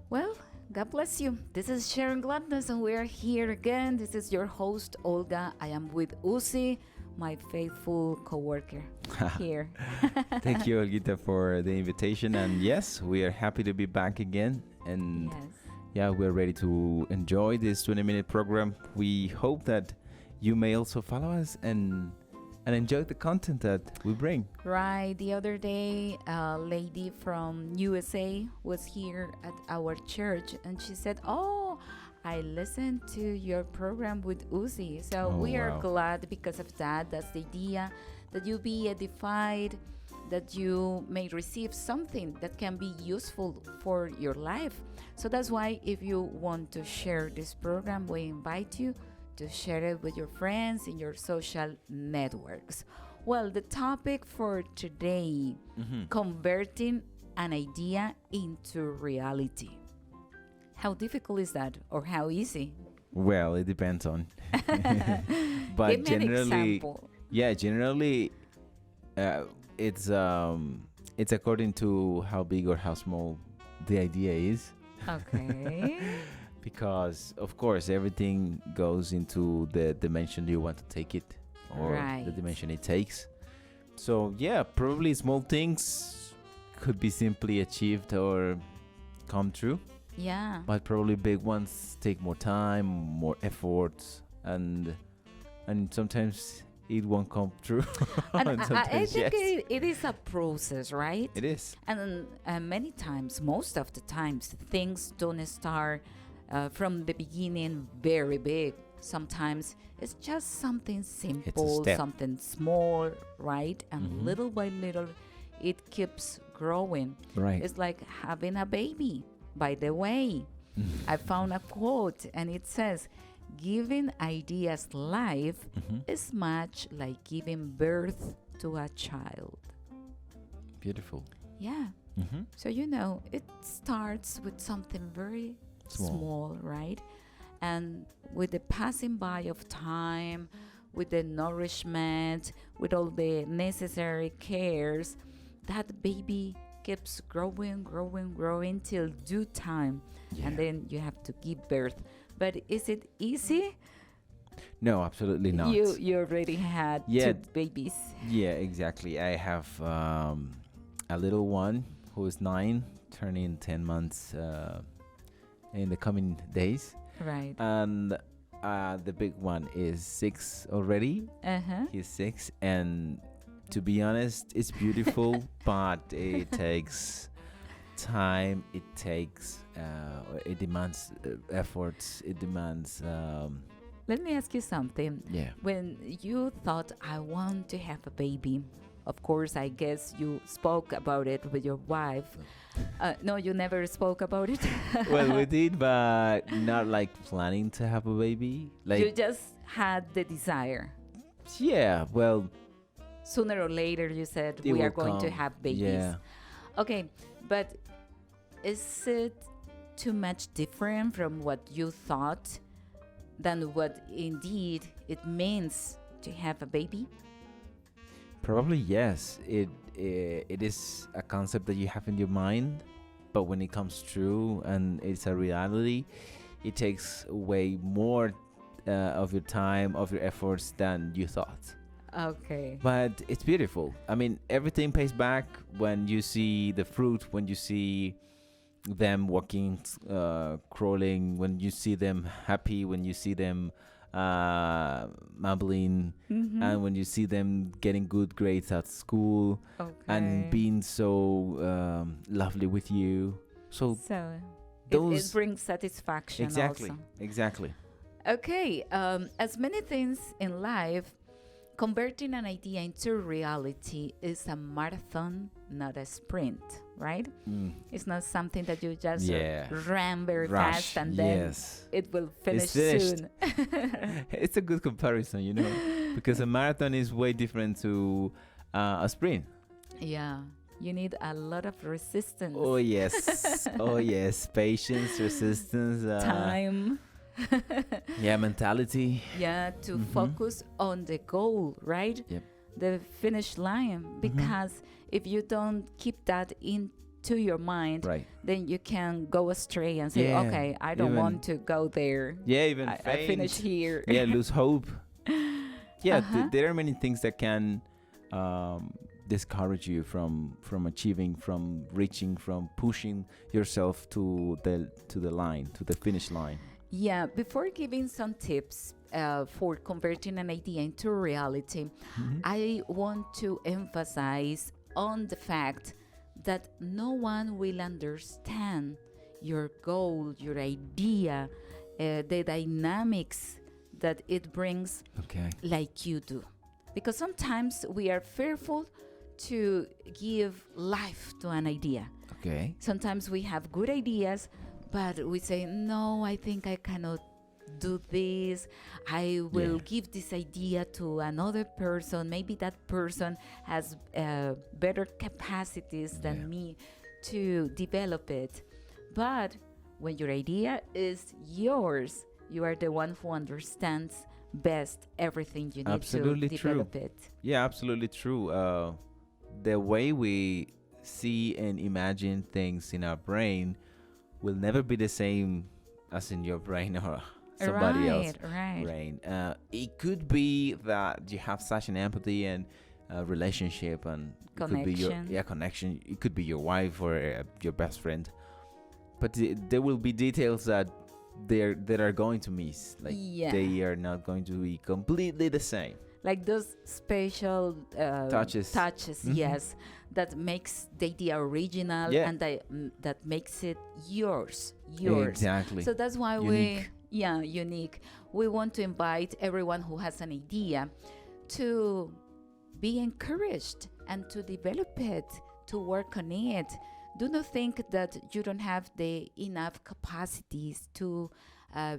Well, God bless you. This is Sharing Gladness, and we're here again. This is your host, Olga. I am with Uzi, my faithful coworker here. Thank you, Olgita, for the invitation. And yes, we are happy to be back again. And Yes. yeah, we're ready to enjoy this 20-minute program. We hope that you may also follow us and enjoy the content that we bring. Right. The other day, a lady from USA was here at our church, and she said, "Oh, I listened to your program with Uzi." So Oh, we are wow. glad because of that. That's the idea, that you be edified, that you may receive something that can be useful for your life. So that's why if you want to share this program, we invite you to share it with your friends in your social networks. Well, the topic for today, converting an idea into reality. How difficult is that, or how easy? Well, it depends on. But Give me an generally, example. yeah, generally, uh, it's according to how big or how small the idea is. Okay. Because of course everything goes into the dimension you want to take it, or Right. the dimension it takes. So yeah, probably small things could be simply achieved or come true, Yeah. but probably big ones take more time, more effort, and sometimes it won't come true. And And I sometimes think yes. it is a process, right? It is. And many times, most of the times, things don't start from the beginning very big. Sometimes it's just something simple, step. something small, right? And Mhm. little by little, it keeps growing. Right. It's like having a baby. By the way, I found a quote, and it says, "Giving ideas life is much like giving birth to a child." Beautiful. Yeah. So, it starts with something very small, right? And with the passing by of time, with the nourishment, with all the necessary cares, that baby keeps growing, growing, growing till due time. Yeah. And then you have to give birth. But is it easy? No, absolutely not. You already had Yeah. 2 babies. Yeah, exactly. I have a little one who is 9, turning 10 months in the coming days. Right. And the big one is 6 already. Uh-huh. He's 6. And to be honest, it's beautiful, but it takes time. It demands efforts. It demands, Let me ask you something. yeah. When you thought, I want to have a baby, of course, I guess you spoke about it with your wife. No, you never spoke about it. Well, we did, but not like planning to have a baby. Like, You just had the desire. yeah, well, Sooner or later, you said, it we are will going to come. have babies. Yeah. Okay, but is it too much different from what you thought than what indeed it means to have a baby? Probably yes. It is a concept that you have in your mind, but when it comes true and it's a reality, it takes way more of your time, of your efforts than you thought. Okay. But it's beautiful. I mean, everything pays back when you see the fruit, when you see them walking, crawling, when you see them happy, when you see them mumbling, and when you see them getting good grades at school and being so lovely with you. So So it those brings satisfaction exactly, also. exactly. Okay, as many things in life, converting an idea into reality is a marathon, not a sprint, right? It's not something that you just Yeah. ran very Rush, fast and then yes. it will finish finished. soon. It's a good comparison, because a marathon is way different to a sprint. Yeah, you need a lot of resistance. Oh yes, oh yes, patience, resistance, Time. yeah, mentality. Yeah, to focus on the goal, right? Yep. the finish line, because if you don't keep that into your mind, Right. then you can go astray and say, Yeah, okay, I don't even- want to go there. Yeah, even I finish faint. here. Yeah, lose hope. Yeah, Uh-huh. there are many things that can discourage you from achieving, from reaching, from pushing yourself to the line, to the finish line. Yeah, before giving some tips for converting an idea into reality, I want to emphasize on the fact that no one will understand your goal, your idea, the dynamics that it brings Okay. like you do. Because sometimes we are fearful to give life to an idea. Okay. Sometimes we have good ideas, but we say, no, I think I cannot do this. I will give this idea to another person. Maybe that person has better capacities than me to develop it. But when your idea is yours, you are the one who understands best everything you need Absolutely to true. develop it. Yeah, absolutely true. The way we see and imagine things in our brain will never be the same as in your brain or somebody else's brain. It could be that you have such an empathy and relationship, and it could be your connection. It could be your wife or your best friend, but there will be details that are going to miss. Like they are not going to be completely the same. Like those special touches, yes, that makes the idea original and that makes it yours. Exactly. So that's why unique. Unique. We want to invite everyone who has an idea to be encouraged and to develop it, to work on it. Do not think that you don't have the enough capacities to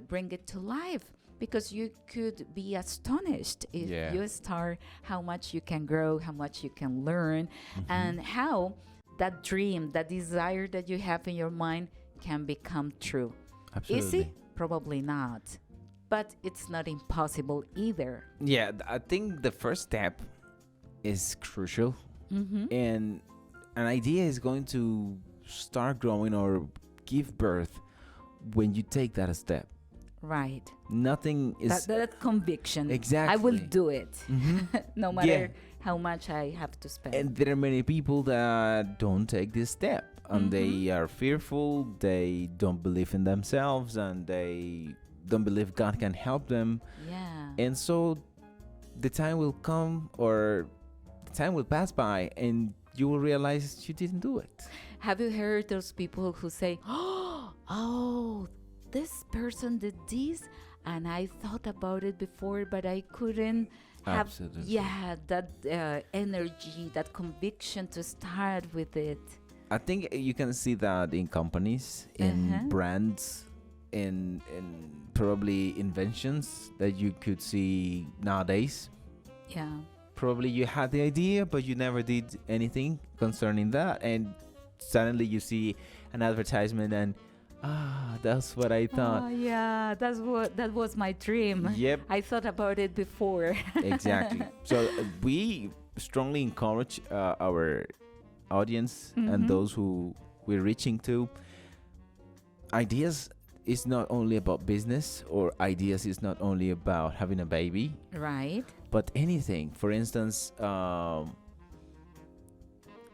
bring it to life, because you could be astonished if you start how much you can grow, how much you can learn, and how that dream, that desire that you have in your mind can become true. Absolutely. Easy? Probably not. But it's not impossible either. Yeah, I think the first step is crucial. And an idea is going to start growing or give birth when you take that step. Right. Nothing is... That conviction. Exactly. I will do it. No matter how much I have to spend. And there are many people that don't take this step. And they are fearful, they don't believe in themselves, and they don't believe God can help them. Yeah. And so the time will come, or the time will pass by, and you will realize you didn't do it. Have you heard those people who say, oh, this person did this, and I thought about it before, but I couldn't have that energy, that conviction to start with it. I think you can see that in companies, in brands, in probably inventions that you could see nowadays. Yeah. Probably you had the idea, but you never did anything concerning that, and suddenly you see an advertisement and that's what I thought. Oh yeah, that was my dream. Yep. I thought about it before. Exactly. So we strongly encourage our audience and those who we're reaching to. Ideas is not only about business, or ideas is not only about having a baby. Right. But anything. For instance,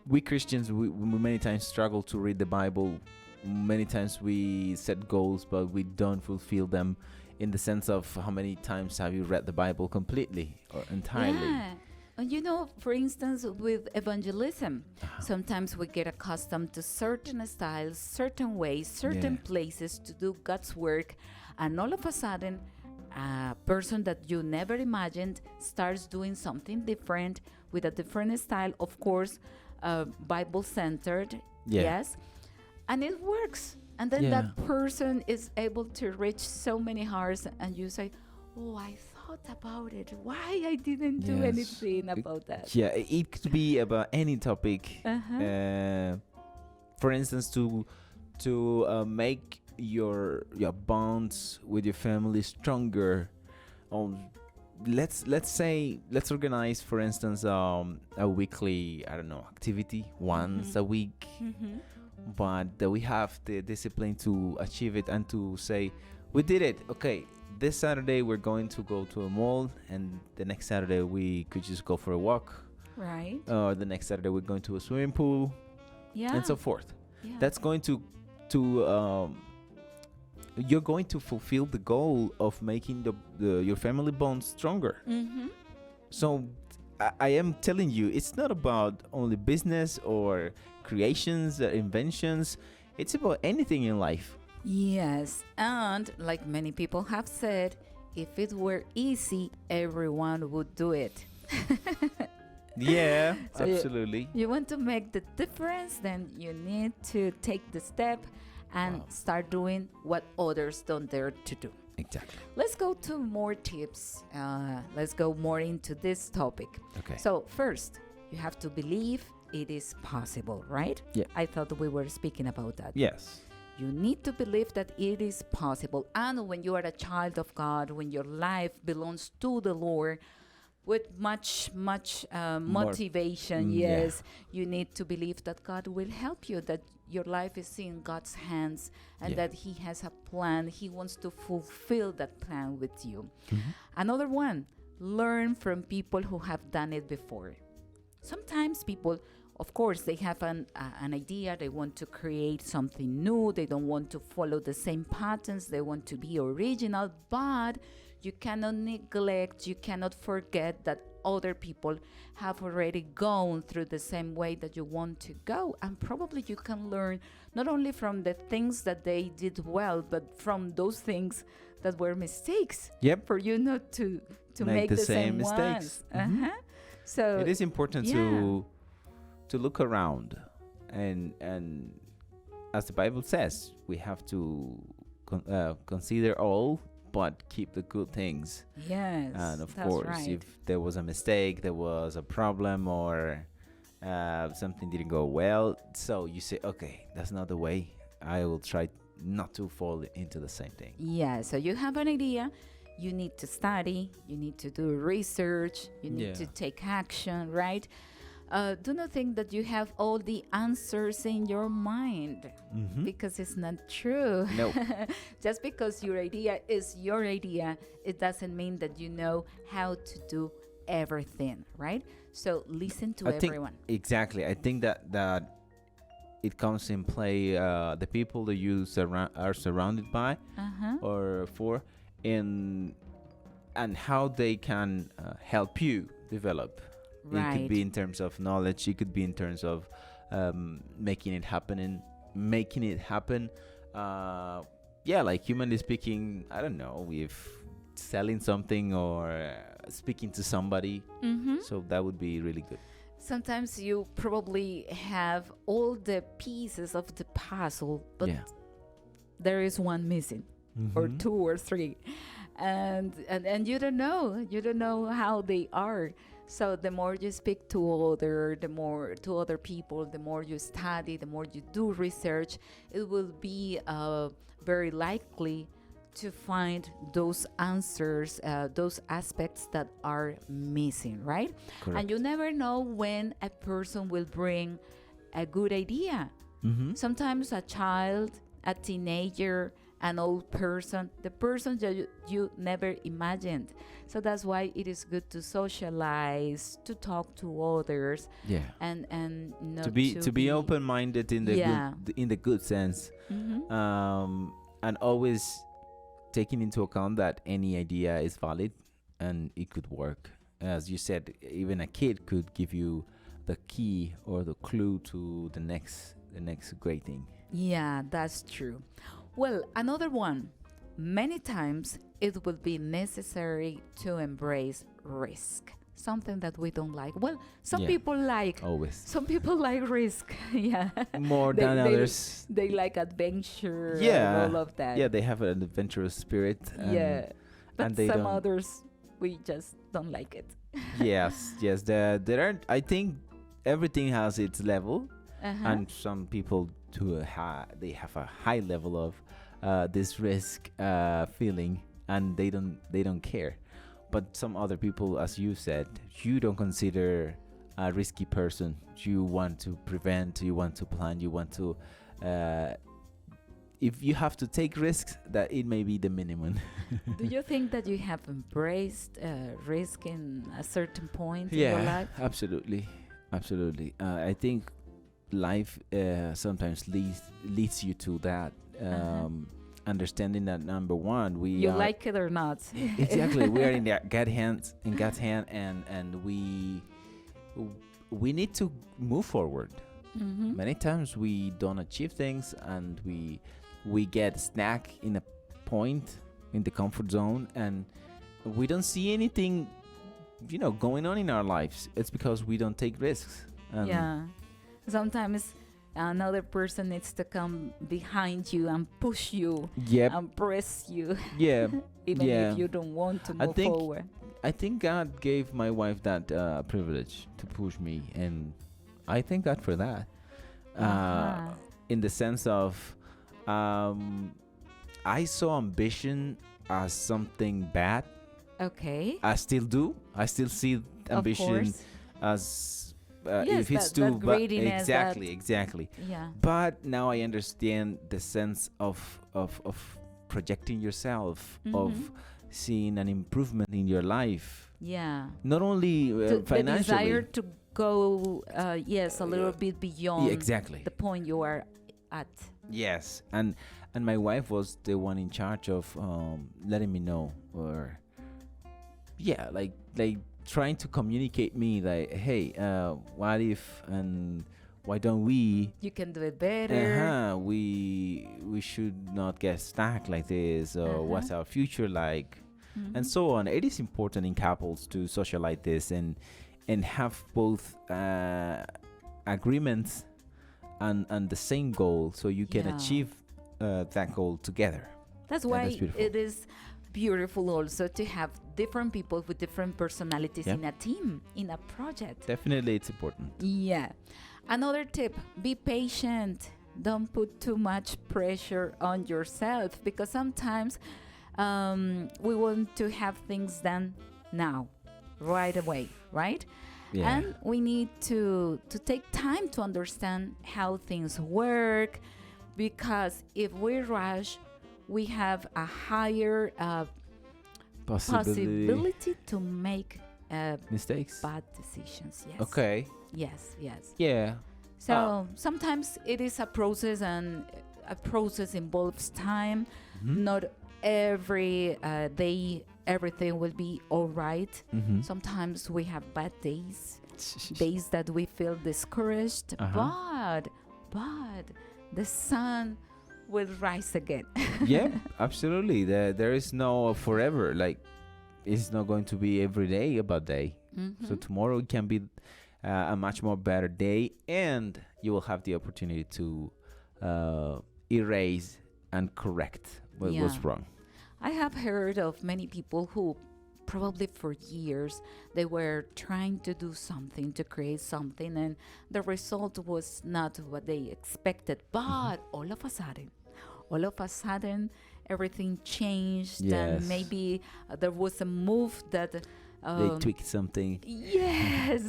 we Christians, we many times struggle to read the Bible. Many times we set goals, but we don't fulfill them, in the sense of how many times have you read the Bible completely or entirely? Yeah. And you know, for instance, with evangelism, sometimes we get accustomed to certain styles, certain ways, certain places to do God's work, and all of a sudden, a person that you never imagined starts doing something different with a different style, of course, Bible-centered, yes, and it works. And then that person is able to reach so many hearts, and you say, oh, I thought about it. Why I didn't do anything about that? Yeah, it could be about any topic. For instance, to make your bonds with your family stronger, or let's organize, for instance, a weekly, I don't know, activity once a week, but that we have the discipline to achieve it and to say we did it. Okay, this Saturday we're going to go to a mall, and the next Saturday we could just go for a walk, Right. or the next Saturday we're going to a swimming pool, Yeah. and so forth. Yeah. That's going to you're going to fulfill the goal of making your family bonds stronger. So I am telling you, it's not about only business or creations or inventions. It's about anything in life. Yes, and like many people have said, if it were easy, everyone would do it. Yeah, So absolutely. You want to make the difference, then you need to take the step and Wow. start doing what others don't dare to do. Exactly. Let's go to more tips. Let's go more into this topic. Okay. So first, you have to believe it is possible, right? Yeah. I thought we were speaking about that. Yes. You need to believe that it is possible. And when you are a child of God, when your life belongs to the Lord, with much motivation, yes, you need to believe that God will help you, that your life is in God's hands, and that He has a plan. He wants to fulfill that plan with you. Another one, learn from people who have done it before. Sometimes people, of course, they have an idea. They want to create something new. They don't want to follow the same patterns. They want to be original, but you cannot neglect, you cannot forget that other people have already gone through the same way that you want to go. And probably you can learn not only from the things that they did well, but from those things that were mistakes. Yep. For you not to make the same mistakes. ones. So It is important to look around, and as the Bible says, we have to consider all, but keep the good things. yes, And of that's course, right. if there was a mistake, there was a problem, or something didn't go well, so you say, okay, that's not the way. I will try not to fall into the same thing. Yeah, so you have an idea, you need to study, you need to do research, you need to take action, right? Do not think that you have all the answers in your mind, because it's not true. No. Just because your idea is your idea, it doesn't mean that you know how to do everything, right? So listen to everyone. Exactly. I think that it comes in play the people that you are surrounded by or for, and how they can help you develop. Right. It could be in terms of knowledge. It could be in terms of making it happen. Like humanly speaking, I don't know, if selling something or speaking to somebody. So that would be really good. Sometimes you probably have all the pieces of the puzzle, but there is one missing, or two or three, and you don't know how they are. So the more you speak to other people, the more you study, the more you do research, it will be very likely to find those answers, those aspects that are missing, right? Correct. And you never know when a person will bring a good idea. Sometimes a child, a teenager, an old person, the person that you never imagined. So that's why it is good to socialize, to talk to others, and not to be open-minded in the good sense, and always taking into account that any idea is valid and it could work. As you said, even a kid could give you the key or the clue to the next great thing. Yeah, that's true. Well, another one. Many times it will be necessary to embrace risk, something that we don't like. Well, some people like always. Some people like risk. Yeah. More than others. They like adventure Yeah. and all of that. Yeah, they have an adventurous spirit. But and they some don't- others, we just don't like it. yes. There aren't. I think everything has its level, and some people they have a high level of this risk feeling, and they don't care. but some other people, as you said, you don't consider a risky person. You want to prevent, you want to plan, you want to if you have to take risks, that it may be the minimum. Do you think that you have embraced risk in a certain point in your life? Absolutely, absolutely. I think life sometimes leads you to that. Understanding that, number one, you like it or not. Exactly, we are in God's hand, and we need to move forward. Many times we don't achieve things, and we get stuck in a point in the comfort zone, and we don't see anything going on in our lives. It's because we don't take risks. Sometimes another person needs to come behind you and push you and press you. Even if you don't want to move forward. I think God gave my wife that privilege to push me, and I thank God for that. In the sense of I saw ambition as something bad. Okay. I still do. I still see ambition as if it's too bad. Exactly. Yeah. But now I understand the sense of projecting yourself, of seeing an improvement in your life. Yeah. Not only financially. The desire to go, a little bit beyond the point you are at. Yes. And my wife was the one in charge of letting me know, or like trying to communicate me, like, hey, what if, and why don't we? You can do it better. We should not get stuck like this, or what's our future like, and so on. It is important in couples to socialize this and have both agreements and the same goal, so you can achieve that goal together. That's why it is beautiful also to have different people with different personalities in a team, in a project. Definitely, it's important. Yeah. Another tip, be patient. Don't put too much pressure on yourself, because sometimes we want to have things done now, right away, right? Yeah. And we need to take time to understand how things work, because if we rush, we have a higher possibility to make mistakes, bad decisions. Yes. Okay. Yes. Yeah. So sometimes it is a process, and a process involves time. Not every day everything will be all right. Sometimes we have bad days that we feel discouraged, but the sun will rise again. Yeah, absolutely. There is no forever. Like, it's not going to be every day a bad day. So tomorrow it can be a much more better day, and you will have the opportunity to erase and correct what was wrong. I have heard of many people who probably for years they were trying to do something, to create something, and the result was not what they expected. But all of a sudden everything changed, and maybe there was a move that they tweaked something. Yes.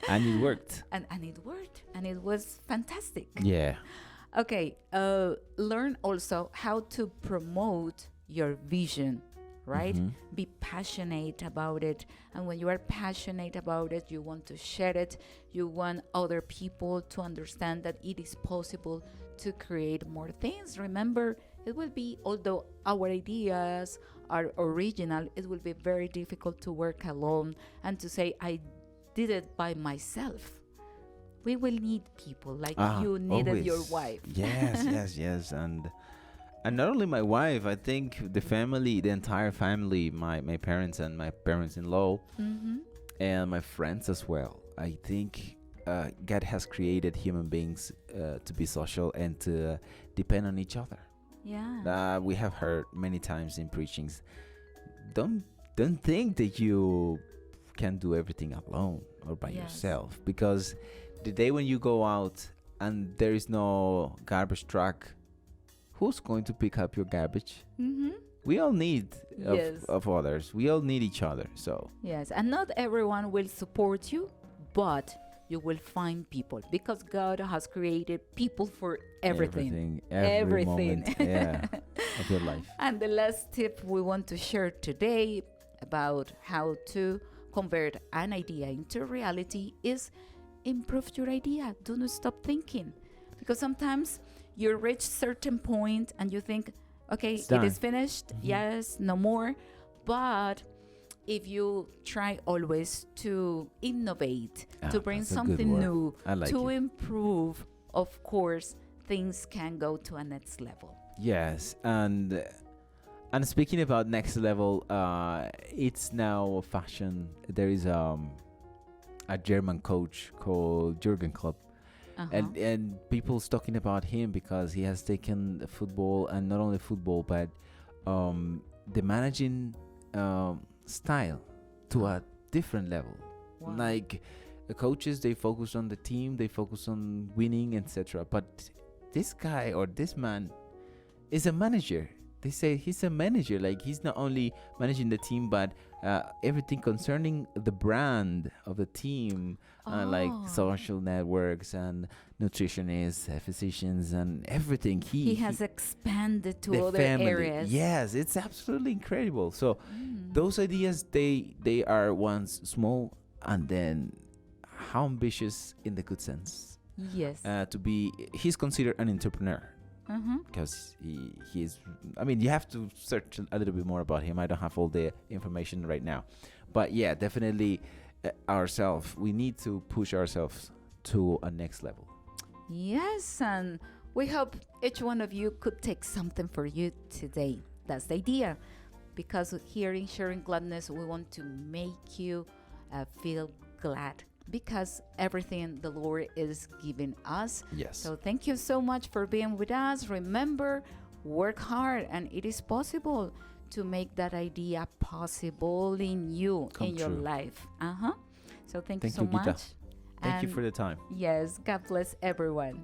And it worked. And it worked, and it was fantastic. Yeah. Okay, learn also how to promote your vision, right? Be passionate about it. And when you are passionate about it, you want to share it. You want other people to understand that it is possible to create more things. Remember, it will be, although our ideas are original, it will be very difficult to work alone and to say, I did it by myself. We will need people like you needed always. Your wife. Yes. And not only my wife, I think the entire family, my parents and my parents-in-law, and my friends as well. I think God has created human beings to be social and to depend on each other. Yeah. We have heard many times in preachings, don't think that you can do everything alone or by yourself, because the day when you go out and there is no garbage truck, who's going to pick up your garbage? We all need Yes. of others. We all need each other. So Yes, and not everyone will support you, but you will find people because God has created people for everything. every Everything. moment, yeah, of your life. And the last tip we want to share today about how to convert an idea into reality is improve your idea. Do not stop thinking. Because sometimes you reach certain point and you think, okay, It's it done. is finished. Yes, no more. But if you try always to innovate, to bring That's a good something word. new, I like to it. improve, of course, things can go to a next level. Yes, and speaking about next level, it's now a fashion. There is a German coach called Jurgen Klopp, and people's talking about him because he has taken the football, and not only football, but the managing style to a different level. Wow. Like the coaches, they focus on the team, they focus on winning, etc. But this guy or this man is a manager. They say he's a manager. Like he's not only managing the team, but everything concerning the brand of the team, like social networks and nutritionists, physicians, and everything. He has expanded to the other family. areas. Yes, it's absolutely incredible. So those ideas, they are once small, and then how ambitious in the good sense. Yes. He's considered an entrepreneur. Mhm. Because he is, I mean, you have to search a little bit more about him. I don't have all the information right now, but yeah, definitely ourselves, we need to push ourselves to a next level. Yes, and we hope each one of you could take something for you today. That's the idea. Because here in Sharing Gladness, we want to make you feel glad because everything the Lord is giving us. Yes. So thank you so much for being with us. Remember, work hard, and it is possible to make that idea possible in you, in your true. life. So thank you Thank so you, Gita. much. Thank you And for the time. yes, God bless everyone.